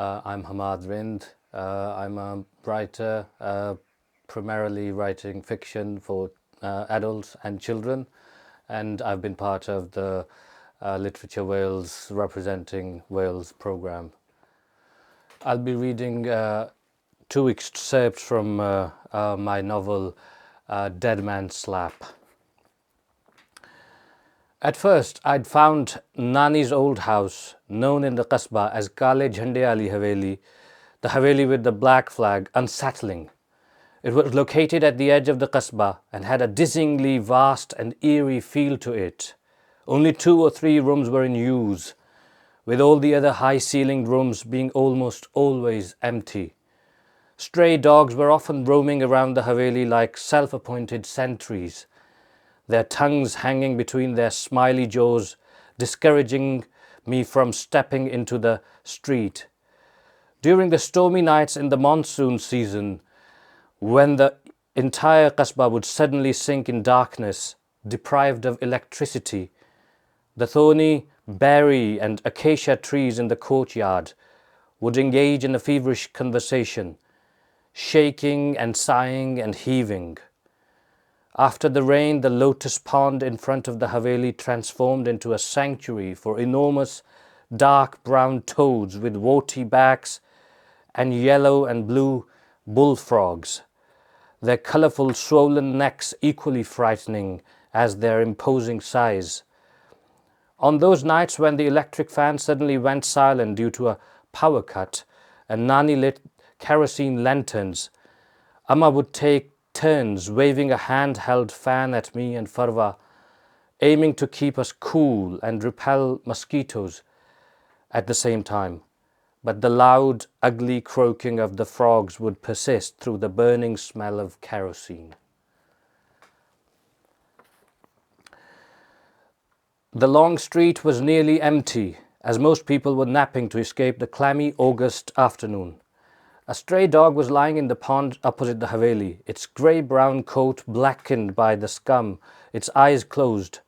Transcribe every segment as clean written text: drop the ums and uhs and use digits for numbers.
I'm Hammad Rind. I'm a writer, primarily writing fiction for adults and children, and I've been part of the Literature Wales Representing Wales programme. I'll be reading two excerpts from my novel Dead Man's Slap. At first, I'd found Nani's old house, known in the Qasbah as Cynrychioli Haveli, the Haveli with the black flag, unsettling. It was located at the edge of the Qasbah and had a dizzyingly vast and eerie feel to it. Only 2 or 3 rooms were in use, with all the other high-ceilinged rooms being almost always empty. Stray dogs were often roaming around the Haveli like self-appointed sentries, their tongues hanging between their smiley jaws, discouraging me from stepping into the street. During the stormy nights in the monsoon season, when the entire Qasbah would suddenly sink in darkness, deprived of electricity, the thorny, berry and acacia trees in the courtyard would engage in a feverish conversation, shaking and sighing and heaving. After the rain, the lotus pond in front of the Haveli transformed into a sanctuary for enormous dark brown toads with warty backs and yellow and blue bullfrogs, their colourful swollen necks equally frightening as their imposing size. On those nights when the electric fan suddenly went silent due to a power cut and Nani lit kerosene lanterns, Amma would take turns waving a handheld fan at me and Farwa, aiming to keep us cool and repel mosquitoes at the same time. But the loud, ugly croaking of the frogs would persist through the burning smell of kerosene. The long street was nearly empty, as most people were napping to escape the clammy August afternoon. A stray dog was lying in the pond opposite the Haveli, its grey-brown coat blackened by the scum, its eyes closed.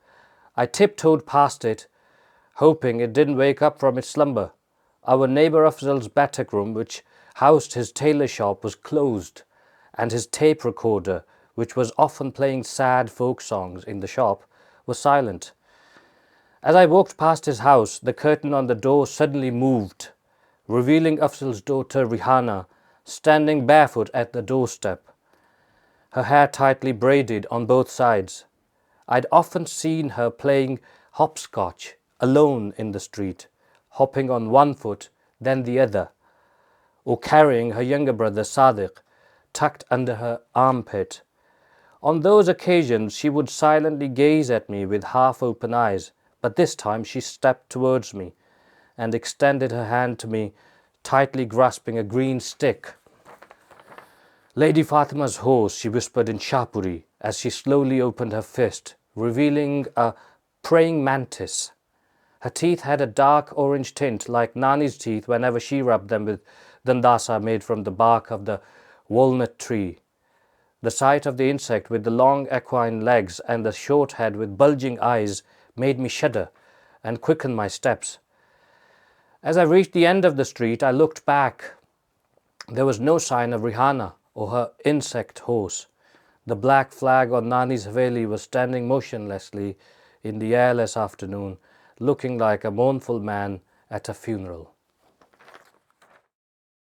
I tiptoed past it, hoping it didn't wake up from its slumber. Our neighbour Afzal's batak room, which housed his tailor shop, was closed, and his tape recorder, which was often playing sad folk songs in the shop, was silent. As I walked past his house, the curtain on the door suddenly moved, revealing Afzal's daughter Rihanna standing barefoot at the doorstep, her hair tightly braided on both sides. I'd often seen her playing hopscotch alone in the street, hopping on one foot, then the other, or carrying her younger brother Sadiq tucked under her armpit. On those occasions she would silently gaze at me with half-open eyes, but this time she stepped towards me and extended her hand to me, tightly grasping a green stick. "Lady Fatima's horse," she whispered in Shahpuri as she slowly opened her fist, revealing a praying mantis. Her teeth had a dark orange tint like Nani's teeth whenever she rubbed them with dandasa made from the bark of the walnut tree. The sight of the insect with the long equine legs and the short head with bulging eyes made me shudder and quicken my steps. As I reached the end of the street, I looked back. There was no sign of Rihanna or her insect horse. The black flag on Nani's Haveli was standing motionlessly in the airless afternoon, looking like a mournful man at a funeral.